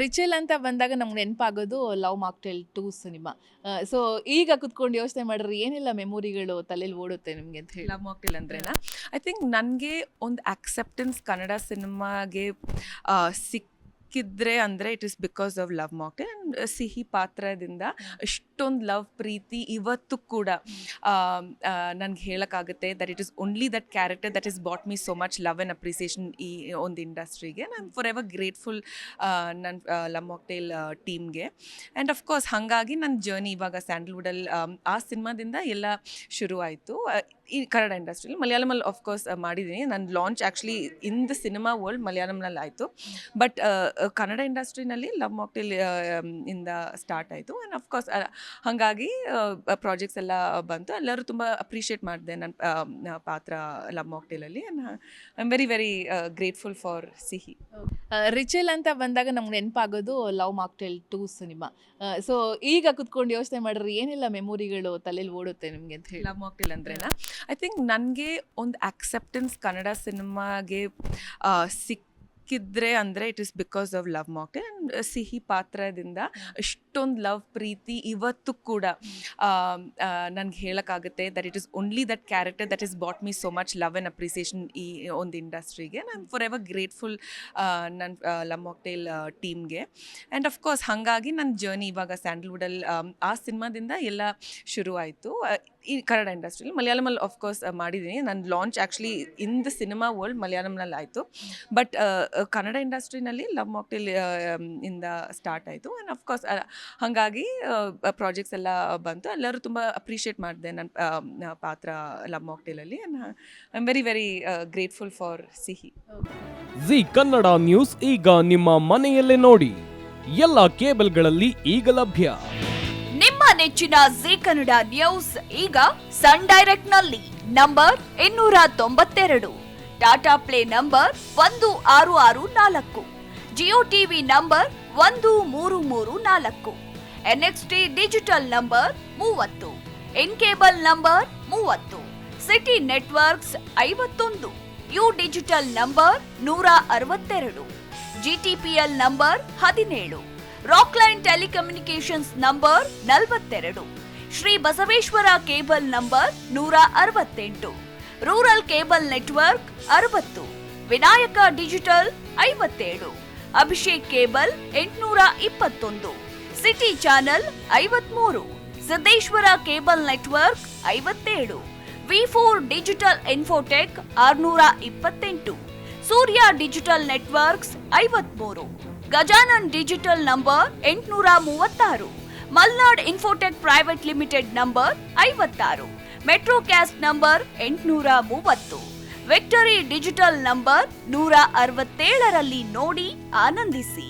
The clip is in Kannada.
ರಿಚಲ್ ಅಂತ ಬಂದಾಗ ನಮ್ಗೆ ನೆನಪಾಗೋದು ಲವ್ ಮಾಕ್ಟೇಲ್ 2 ಸಿನಿಮಾ. ಸೊ ಈಗ ಕುತ್ಕೊಂಡು ಯೋಚನೆ ಮಾಡಿದ್ರೆ ಏನೆಲ್ಲ ಮೆಮೊರಿಗಳು ತಲೆಯಲ್ಲಿ ಓಡುತ್ತೆ ನಿಮ್ಗೆ ಅಂತ ಹೇಳಿ? ಲವ್ ಮಾಕ್ಟೇಲ್ ಅಂದ್ರೇನಾ? ಐ ಥಿಂಕ್ ನನಗೆ ಒಂದು ಆಕ್ಸೆಪ್ಟೆನ್ಸ್ ಕನ್ನಡ ಸಿನಿಮಾಗೆ ಸಿಕ್ಕಿದ್ರೆ ಅಂದರೆ it is because of love mocktail. And Sihi ಪಾತ್ರದಿಂದ ಇಷ್ಟೊಂದು ಲವ್ ಪ್ರೀತಿ ಇವತ್ತು ಕೂಡ ನನಗೆ ಹೇಳೋಕ್ಕಾಗುತ್ತೆ that it is only that character that is brought me so much love and appreciation ಈ ಒಂದು ಇಂಡಸ್ಟ್ರಿಗೆ. ನಾನು ಫಾರ್ ಎವರ್ ಗ್ರೇಟ್ಫುಲ್ ನನ್ನ ಲವ್ ಮಾಕ್ಟೇಲ್ ಟೀಮ್ಗೆ. ಆ್ಯಂಡ್ ಅಫ್ಕೋರ್ಸ್ ಹಾಗಾಗಿ ನನ್ನ ಜರ್ನಿ ಇವಾಗ ಸ್ಯಾಂಡಲ್ವುಡಲ್ಲಿ ಆ ಸಿನಿಮಾದಿಂದ ಎಲ್ಲ ಶುರು ಆಯಿತು. ಈ ಕನ್ನಡ ಇಂಡಸ್ಟ್ರಿಯಲ್ಲಿ ಮಲಯಾಳಮಲ್ಲಿ ಆಫ್ಕೋರ್ಸ್ ಮಾಡಿದ್ದೀನಿ. ನನ್ನ launch actually in the cinema world ಮಲಯಾಳಂನಲ್ಲಿ ಆಯಿತು. ಬಟ್ ಕನ್ನಡ ಇಂಡಸ್ಟ್ರಿನಲ್ಲಿ ಲವ್ ಮಾಕ್ಟೇಲ್ ಇಂದ ಸ್ಟಾರ್ಟ್ ಆಯಿತು. ಆ್ಯಂಡ್ ಅಫ್ಕೋರ್ಸ್ ಹಾಗಾಗಿ ಪ್ರಾಜೆಕ್ಟ್ಸ್ ಎಲ್ಲ ಬಂತು. ಎಲ್ಲರೂ ತುಂಬ ಅಪ್ರಿಷಿಯೇಟ್ ಮಾಡಿದೆ ನನ್ನ ಪಾತ್ರ ಲವ್ ಮಾಕ್ಟೇಲಲ್ಲಿ. And I am very very grateful for Sihi. ರಿಚಲ್ ಅಂತ ಬಂದಾಗ ನಮ್ಗೆ ನೆನಪಾಗೋದು ಲವ್ ಮಾಕ್ಟೇಲ್ 2 ಸಿನಿಮಾ. ಸೊ ಈಗ ಕುತ್ಕೊಂಡು ಯೋಚನೆ ಮಾಡಿದ್ರೆ ಏನೆಲ್ಲ ಮೆಮೊರಿಗಳು ತಲೆಯಲ್ಲಿ ಓಡುತ್ತೆ ನಿಮ್ಗೆ ಅಂತ ಹೇಳಿ? ಲವ್ ಮಾಕ್ಟೇಲ್ ಅಂದ್ರೇನಾ? ಐ ಥಿಂಕ್ ನನಗೆ ಒಂದು ಆಕ್ಸೆಪ್ಟೆನ್ಸ್ ಕನ್ನಡ ಸಿನಿಮಾಗೆ ಸಿಕ್ಕಿದ್ರೆ ಅಂದರೆ it is because of love mocktail. And Sihi ಪಾತ್ರದಿಂದ ಇಷ್ಟೊಂದು ಲವ್ ಪ್ರೀತಿ ಇವತ್ತು ಕೂಡ ನನಗೆ ಹೇಳೋಕ್ಕಾಗುತ್ತೆ that it is only that character that is brought me so much love and appreciation ಈ ಒಂದು ಇಂಡಸ್ಟ್ರಿಗೆ. ನಾನು ಫಾರ್ ಎವರ್ ಗ್ರೇಟ್ಫುಲ್ ನನ್ನ ಲವ್ ಮಾಕ್ಟೇಲ್ ಟೀಮ್ಗೆ. ಆ್ಯಂಡ್ ಅಫ್ಕೋರ್ಸ್ ಹಾಗಾಗಿ ನನ್ನ ಜರ್ನಿ ಇವಾಗ ಸ್ಯಾಂಡಲ್ವುಡಲ್ಲಿ ಆ ಸಿನಿಮಾದಿಂದ ಎಲ್ಲ ಶುರು ಆಯಿತು. ಈ ಕನ್ನಡ ಇಂಡಸ್ಟ್ರಿಯಲ್ಲಿ ಮಲಯಾಳಮಲ್ಲಿ ಆಫ್ಕೋರ್ಸ್ ಮಾಡಿದ್ದೀನಿ. ನನ್ನ launch actually in the cinema world ಮಲಯಾಳಂನಲ್ಲಿ ಆಯಿತು. ಬಟ್ ಕನ್ನಡ ಇಂಡಸ್ಟ್ರಿನಲ್ಲಿ ಲವ್ ಮಾಕ್ಟೇಲ್ ಇಂದ ಸ್ಟಾರ್ಟ್ ಆಯಿತು. ಆ್ಯಂಡ್ ಅಫ್ಕೋರ್ಸ್ ಹಾಗಾಗಿ ಪ್ರಾಜೆಕ್ಟ್ಸ್ ಎಲ್ಲ ಬಂತು. ಎಲ್ಲರೂ ತುಂಬ ಅಪ್ರಿಷಿಯೇಟ್ ಮಾಡಿದೆ ನನ್ನ ಪಾತ್ರ ಲವ್ ಮಾಕ್ಟೇಲಲ್ಲಿ. And I am very very grateful for Sihi. Zee Kannada news ಈಗ ನಿಮ್ಮ ಮನೆಯಲ್ಲೇ ನೋಡಿ. ಎಲ್ಲ ಕೇಬಲ್ಗಳಲ್ಲಿ ಈಗ ಲಭ್ಯ. ನಿಮ್ಮ ನೆಚ್ಚಿನ ಜಿ ಕನ್ನಡ ನ್ಯೂಸ್ ಈಗ ಸನ್ ಡೈರೆಕ್ಟ್ ನಲ್ಲಿ number 292, Tata play number 1664, Jio TV number 1334, NXT digital number 30, in cable number 30, city networks 51, U digital number 162, GTPL number 17, Rockline telecommunications number 42, Shri Basaveshwara cable number 168, rural cable network 60, Vinayaka digital 57, Abhishek cable 821, city channel 53, Siddeshwara cable network 57, V4 digital Infotech 628, Surya digital networks 53, Gajanan digital number 836, Malnad infotech private limited number 56, Metrocast number 830, victory digital number 167ರಲ್ಲಿ ನೋಡಿ ಆನಂದಿಸಿ.